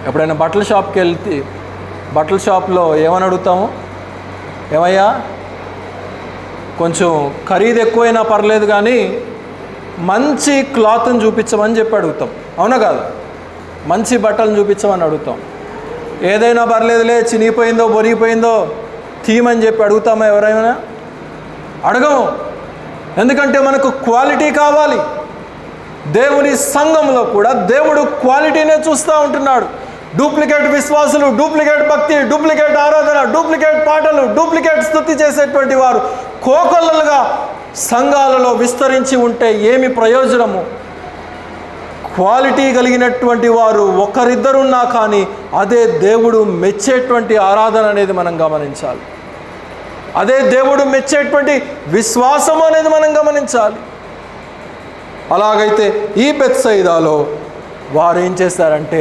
ఎప్పుడైనా బట్టల షాప్కి వెళ్తే బట్టల షాప్లో ఏమని అడుగుతాము? ఏమయ్యా కొంచెం ఖరీదు ఎక్కువైనా పర్లేదు కానీ మంచి క్లాత్ని చూపించమని చెప్పి అడుగుతాం, అవునా కాదు? మంచి బట్టలను చూపించమని అడుగుతాం. ఏదైనా పర్లేదులే, చినిగిపోయిందో బొరిగిపోయిందో తీయమని చెప్పి అడుగుతామా? ఎవరైనా అడగము. ఎందుకంటే మనకు క్వాలిటీ కావాలి. దేవుని సంఘంలో కూడా దేవుడు క్వాలిటీనే చూస్తూ ఉంటున్నాడు. డూప్లికేట్ విశ్వాసులు, డూప్లికేట్ భక్తి, డూప్లికేట్ ఆరాధన, డూప్లికేట్ పాటలు, డూప్లికేట్ స్తుతి చేసేటువంటి వారు కోకొల్లలుగా సంఘాలలో విస్తరించి ఉంటే ఏమి ప్రయోజనము? క్వాలిటీ కలిగినటువంటి వారు ఒకరిద్దరున్నా కానీ అదే దేవుడు మెచ్చేటువంటి ఆరాధన అనేది మనం గమనించాలి. అదే దేవుడు మెచ్చేటువంటి విశ్వాసం అనేది మనం గమనించాలి. అలాగైతే ఈ బెత్సయిదాలో వారు ఏం చేశారంటే